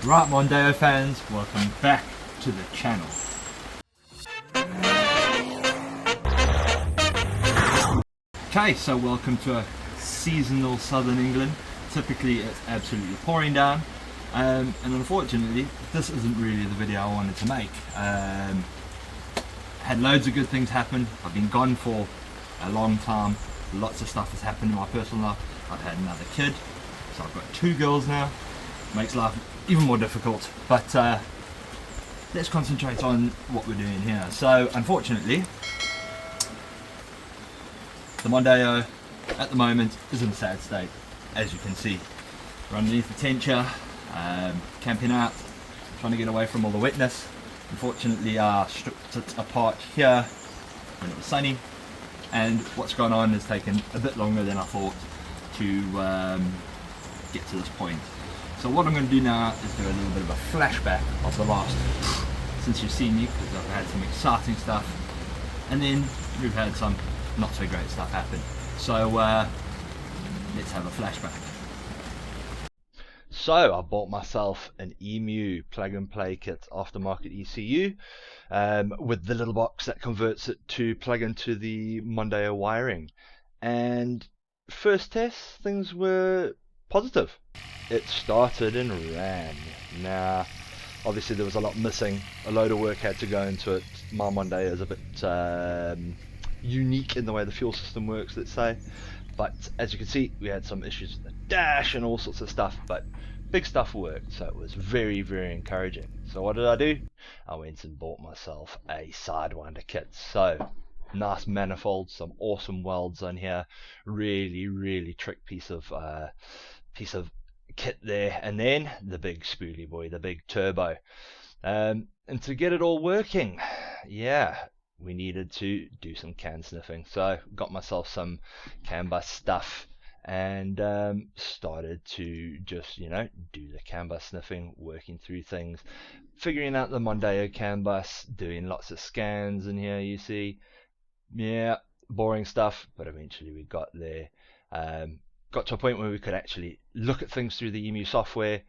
Right, Mondeo fans, welcome back to the channel. Okay, so welcome to a seasonal southern England. Typically it's absolutely pouring down, and unfortunately this isn't really the video I wanted to make. Had loads of good things happen. I've been gone for a long time. Lots of stuff has happened in my personal life. I've had another kid, so I've got 2 girls now. Makes life even more difficult, but let's concentrate on what we're doing here. So unfortunately the Mondeo at the moment is in a sad state, as you can see. We're underneath the tenture, camping out, trying to get away from all the wetness. Unfortunately I stripped it apart here when it was sunny, and what's gone on has taken a bit longer than I thought to get to this point. So what I'm going to do now is do a little bit of a flashback of the last, since you've seen me, because I've had some exciting stuff, and then we've had some not so great stuff happen. So let's have a flashback. So I bought myself an EMU plug and play kit, aftermarket ECU, with the little box that converts it to plug into the Mondeo wiring. And first test, things were positive. It started and ran. Now obviously there was a lot missing, a load of work had to go into it. My Mondeo is a bit unique in the way the fuel system works, let's say, but as you can see we had some issues with the dash and all sorts of stuff, but big stuff worked, so it was very encouraging. So what did I do? I went and bought myself a Sidewinder kit. So nice manifold, some awesome welds on here, really trick piece of kit there, and then the big spoolie boy, the big turbo, and to get it all working, yeah, we needed to do some can sniffing. So got myself some CAN bus stuff and started to just, you know, do the CAN bus sniffing, working through things, figuring out the Mondeo CAN bus, doing lots of scans in here, you see. Yeah, boring stuff, but eventually we got there. Got to a point where we could actually look at things through the EMU software.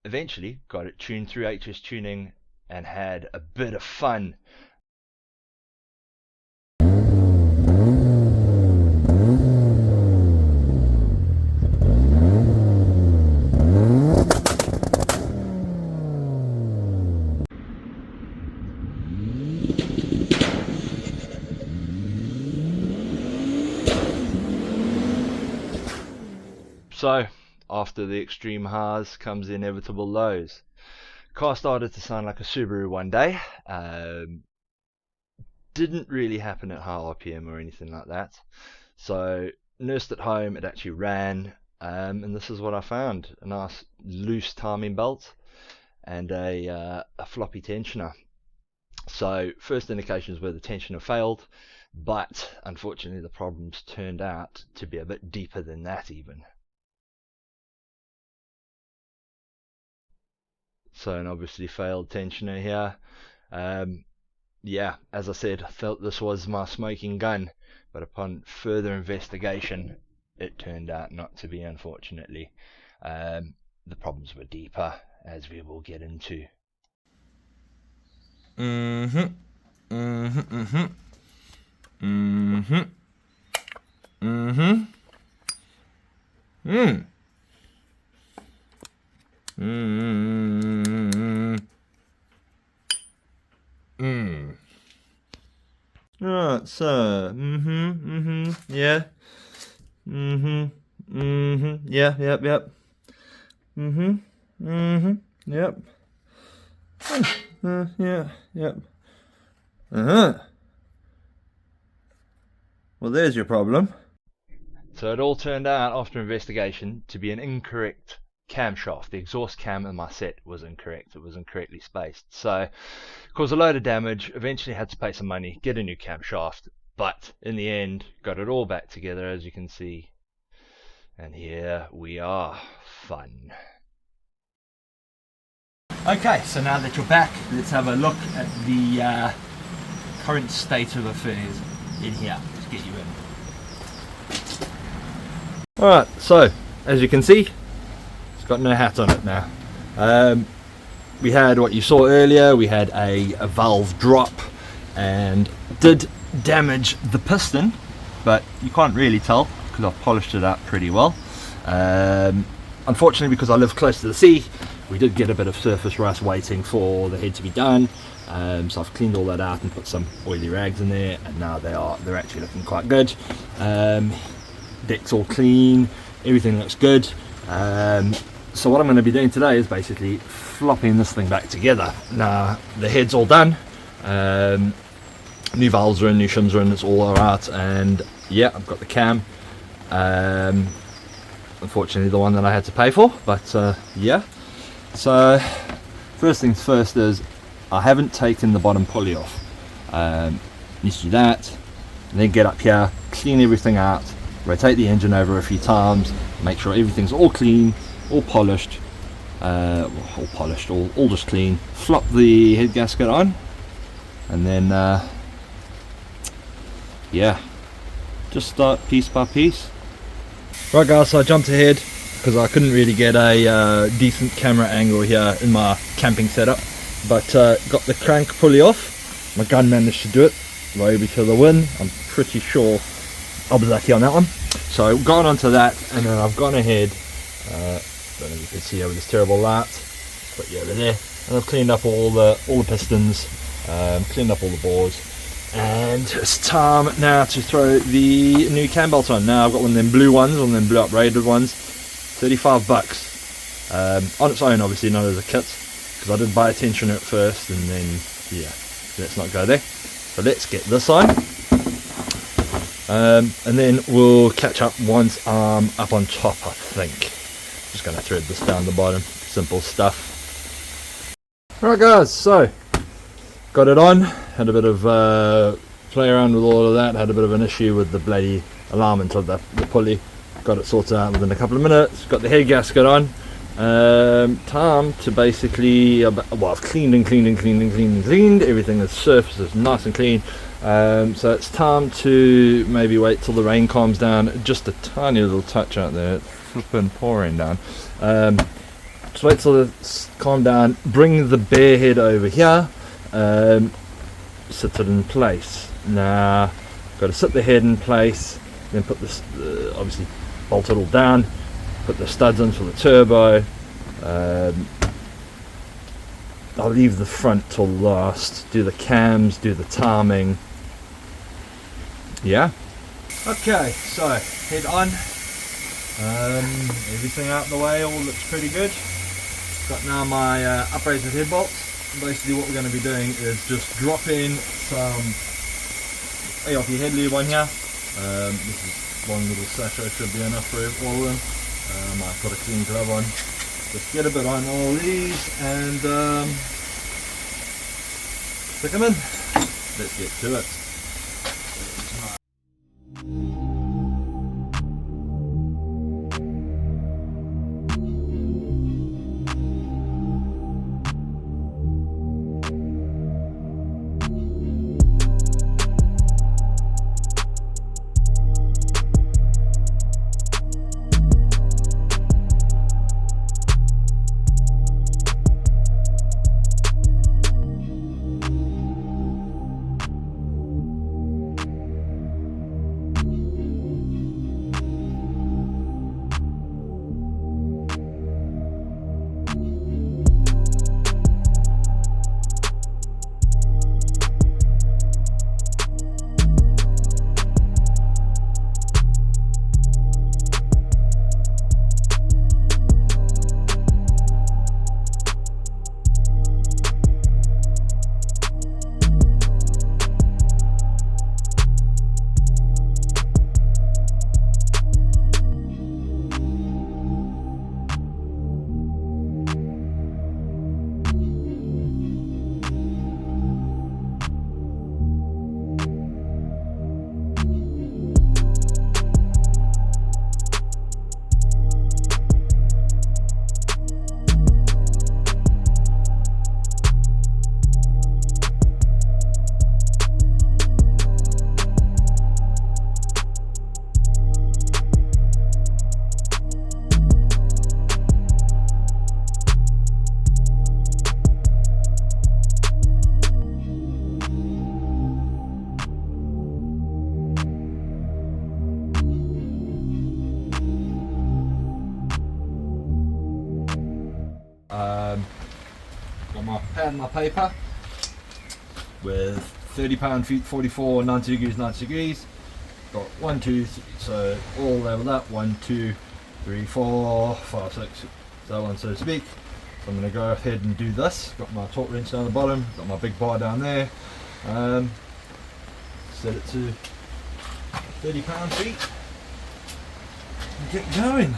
Eventually got it tuned through HS Tuning and had a bit of fun. So after the extreme highs comes the inevitable lows. Car started to sound like a Subaru one day. Didn't really happen at high RPM or anything like that. So nursed at home, it actually ran, and this is what I found: a nice loose timing belt and a floppy tensioner. So first indications were the tensioner failed, but unfortunately the problems turned out to be a bit deeper than that even. So an obviously failed tensioner here. Yeah, as I said, I felt this was my smoking gun, but upon further investigation it turned out not to be, unfortunately. The problems were deeper, as we will get into. Right, so yeah, yeah, yep, yep, yep, yeah, yep. Well, there's your problem. So it all turned out, after investigation, to be an incorrect camshaft. The exhaust cam in my set was incorrect. It was incorrectly spaced. So caused a load of damage. Eventually had to pay some money, get a new camshaft, but in the end got it all back together, as you can see. And here we are. Fun. Okay, so now that you're back, let's have a look at the current state of affairs in here. Let's get you in. Alright, so as you can see, it's got no hat on it now. We had what you saw earlier, we had a valve drop and did damage the piston, but you can't really tell because I've polished it up pretty well. Unfortunately, because I live close to the sea, we did get a bit of surface rust waiting for the head to be done. So I've cleaned all that out and put some oily rags in there, and now they're actually looking quite good. Deck's all clean, everything looks good. So what I'm going to be doing today is basically flopping this thing back together. Now the head's all done, new valves are in, new shims are in, it's all alright, and yeah, I've got the cam. Unfortunately the one that I had to pay for, but yeah. So first things first is I haven't taken the bottom pulley off. Need to do that, and then get up here, clean everything out, rotate the engine over a few times, make sure everything's all clean, all polished, all just clean. Flop the head gasket on, and then yeah, just start piece by piece. Right guys, so I jumped ahead because I couldn't really get a decent camera angle here in my camping setup, but got the crank pulley off. My gun managed to do it, maybe to the win. I'm pretty sure I was lucky on that one. So I've gone onto that, and then I've gone ahead, don't know if you can see over this terrible light, but yeah, they're there, and I've cleaned up all the pistons, cleaned up all the bores, and it's time now to throw the new cam belt on. Now I've got one of them blue ones, one of them blue upgraded ones, 35 bucks, on its own obviously, not as a kit, because I did buy a tensioner at first, and then yeah, let's not go there. So let's get this on, and then we'll catch up once I'm up on top, I think. Just going to thread this down the bottom, simple stuff. Right guys, so got it on, had a bit of play around with all of that, had a bit of an issue with the bloody alignment of the pulley, got it sorted out within a couple of minutes, got the head gasket on. Time to basically, well, I've cleaned, everything, the surface is nice and clean, so it's time to maybe wait till the rain calms down, just a tiny little touch out there, it's flipping pouring down. Just wait till it's calmed down, bring the bare head over here, sit it in place. Now got to sit the head in place, then put this, obviously bolt it all down, put the studs in for the turbo. I'll leave the front till last, do the cams, do the timing. Yeah. Okay, so head on, everything out the way, all looks pretty good. Got now my upraised head bolts. Basically what we're going to be doing is just drop in some ARP head lube on here. This is one little sachet, should be enough for all of them. I've got a clean glove on. Just get a bit on all these and stick them in. Let's get to it. Got my pad and my paper with 30 feet 44, 90 degrees, 90 degrees. Got 1, 2, so all leveled up, 1, 2, 3, 4, 5, 6, that one so to speak. So I'm going to go ahead and do this. Got my torque wrench down the bottom, got my big bar down there. Set it to 30 pound-feet and get going.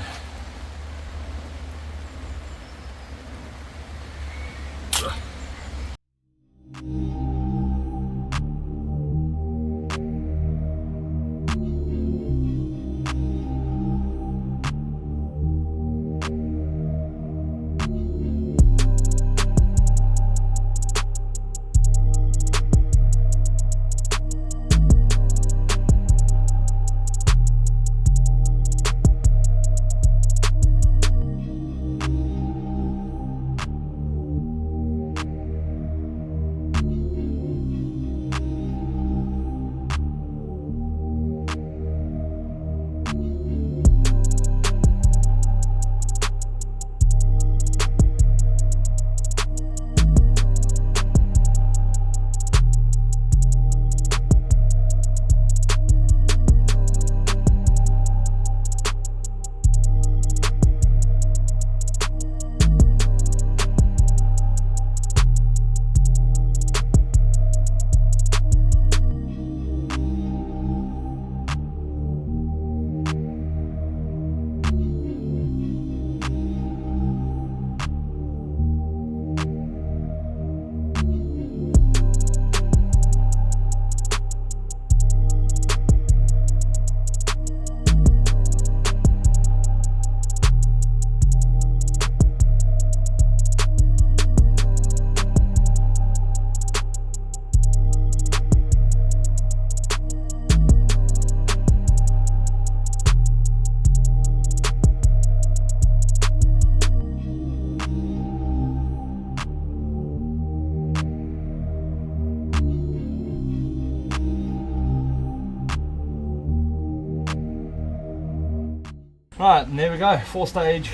Right, and there we go, four stages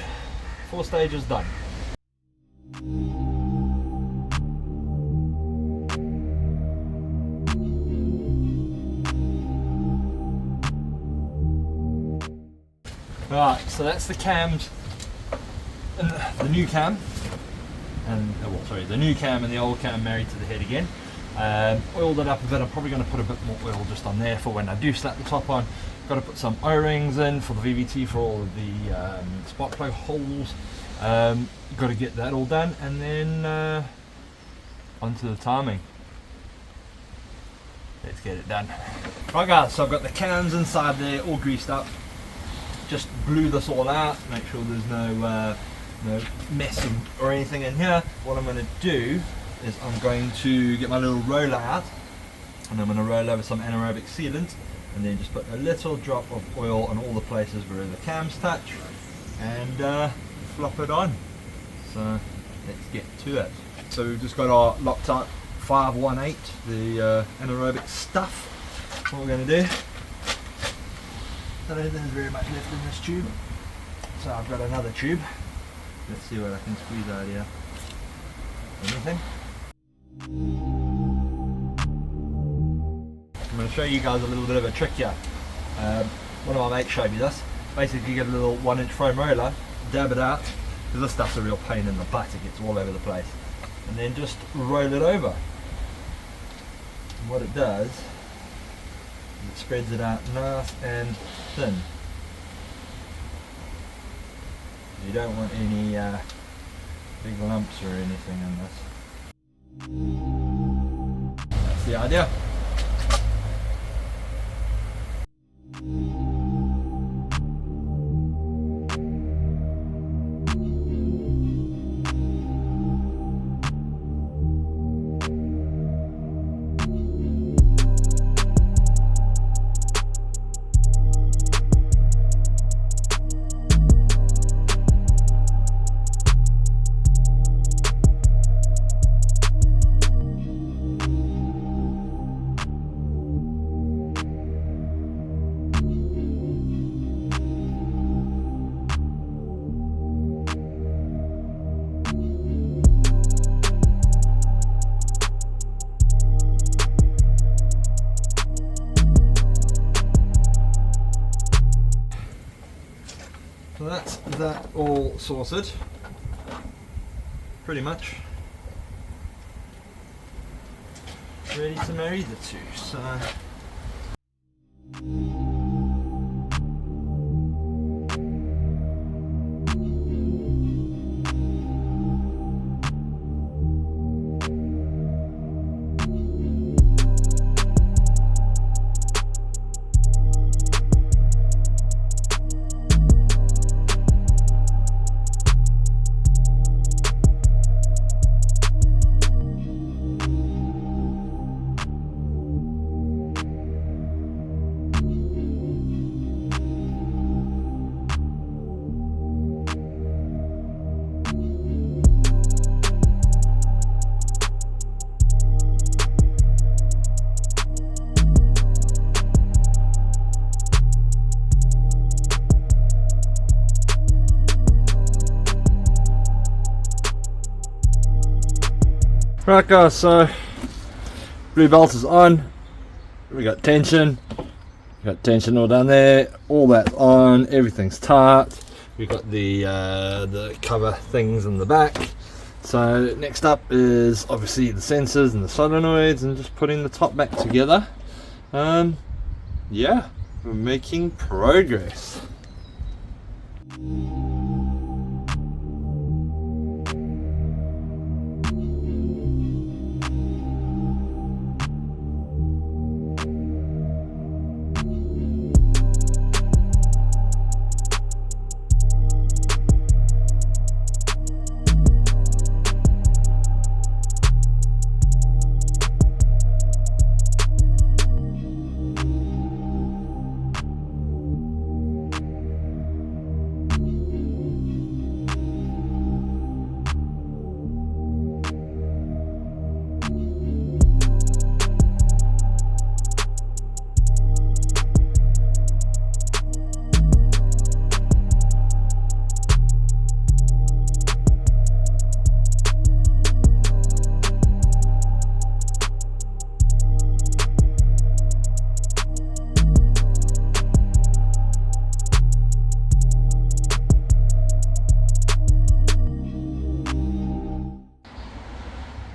done. Right, so that's the cams, and the new cam, and the new cam and the old cam married to the head again. Oiled it up a bit. I'm probably going to put a bit more oil just on there for when I do slap the top on. Got to put some O-rings in for the VVT for all of the spark plug holes. Got to get that all done, and then onto the timing. Let's get it done. Right guys, so I've got the cams inside there all greased up. Just blew this all out, make sure there's no mess or anything in here. What I'm going to do is I'm going to get my little roller out, and I'm going to roll over some anaerobic sealant, and then just put a little drop of oil on all the places where the cams touch, and flop it on. So let's get to it. So we've just got our Loctite 518, the anaerobic stuff. What we're going to do, I don't think there's very much left in this tube, so I've got another tube. Let's see what I can squeeze out here. Anything? I'm going to show you guys a little bit of a trick here. One of my mates showed me this. Basically, you get a little 1-inch foam roller, dab it out, because this stuff's a real pain in the butt, it gets all over the place. And then just roll it over. And what it does, it spreads it out nice and thin. You don't want any big lumps or anything in this. That's the idea. that's that all sorted, pretty much. Ready to marry the two, so. Right guys, so blue belt is on, we got tension all down there, all that's on, everything's tight, we've got the cover things in the back. So next up is obviously the sensors and the solenoids and just putting the top back together. Yeah, we're making progress.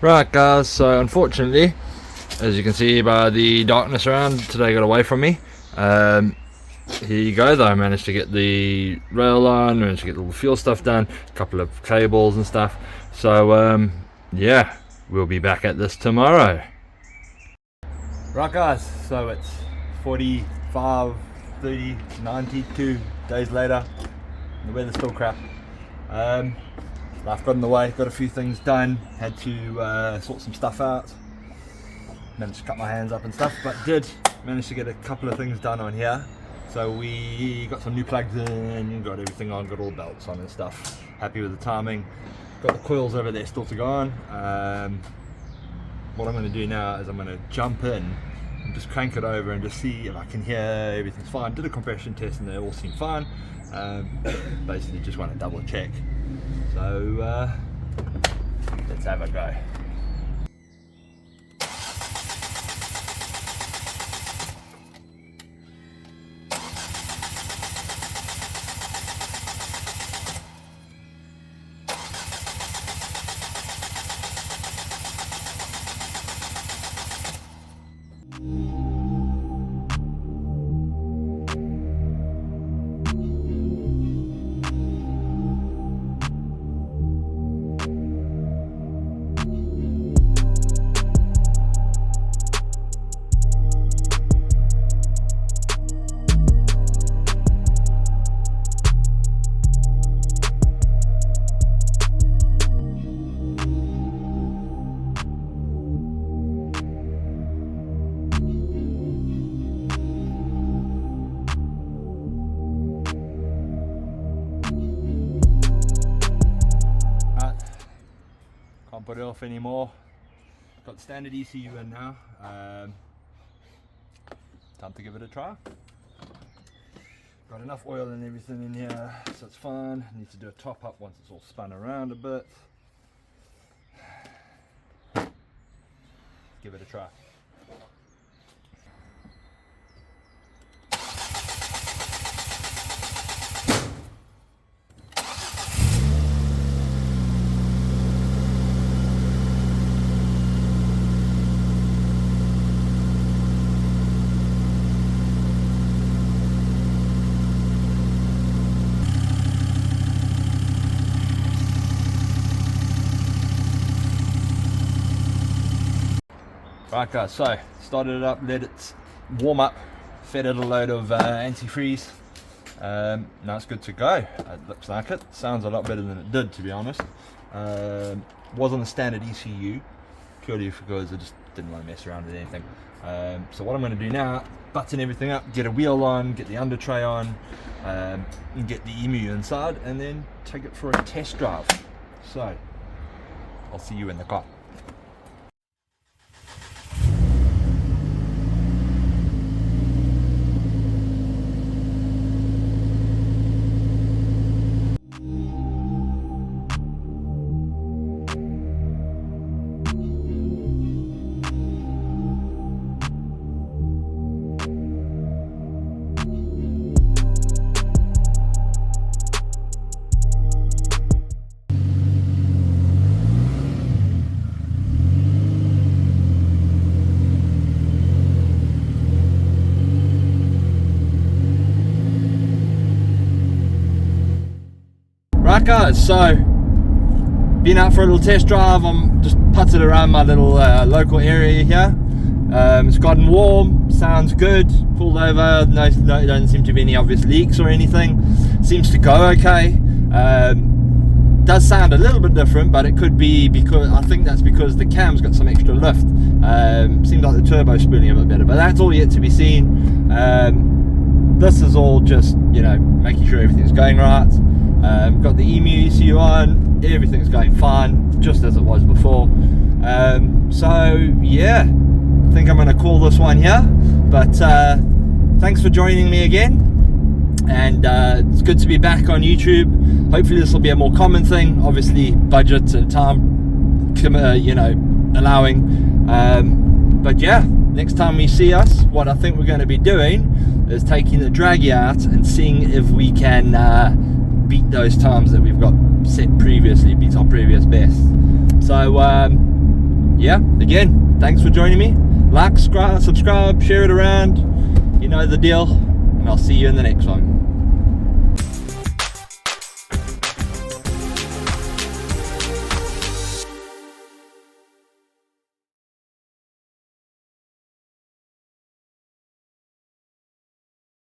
Right guys, so unfortunately, as you can see by the darkness around, today got away from me. Here you go though, I managed to get the rail on, managed to get all the fuel stuff done, a couple of cables and stuff. So yeah, we'll be back at this tomorrow. Right guys, so it's 45, 30, 92 days later, the weather's still crap. Life got in the way, got a few things done, had to sort some stuff out, managed to cut my hands up and stuff, but did manage to get a couple of things done on here. So we got some new plugs in, got everything on, got all belts on and stuff, happy with the timing, got the coils over there still to go on. What I'm going to do now is I'm going to jump in and just crank it over and just see if I can hear everything's fine. Did a compression test and they all seem fine. Basically just want to double check. So let's have a go. Can't put it off anymore. Got the standard ECU in now. Time to give it a try. Got enough oil and everything in here, so it's fine. Need to do a top up once it's all spun around a bit. Give it a try. Right guys, so started it up, let it warm up, fed it a load of antifreeze. Now it's good to go. It looks like it. Sounds a lot better than it did, to be honest. Was on the standard ECU, purely because I just didn't want to mess around with anything. So what I'm going to do now, button everything up, get a wheel on, get the under tray on, and get the EMU inside, and then take it for a test drive. So I'll see you in the car. Right guys, so been out for a little test drive. I'm just putted around my little local area here. It's gotten warm, sounds good. Pulled over, no, don't seem to be any obvious leaks or anything. Seems to go okay. Does sound a little bit different, but it could be because I think that's because the cam's got some extra lift. Seems like the turbo's spooling a bit better, but that's all yet to be seen. This is all just, you know, making sure everything's going right. Got the EMU ECU on, everything's going fine, just as it was before. So yeah, I think I'm going to call this one here, but thanks for joining me again, and it's good to be back on YouTube. Hopefully this will be a more common thing, obviously budget and time, you know, allowing, but yeah, next time we see us, what I think we're going to be doing is taking the draggy out and seeing if we can beat those times that we've got set previously, beat our previous best. So yeah, again, thanks for joining me. Like, subscribe, share it around, you know the deal, and I'll see you in the next one.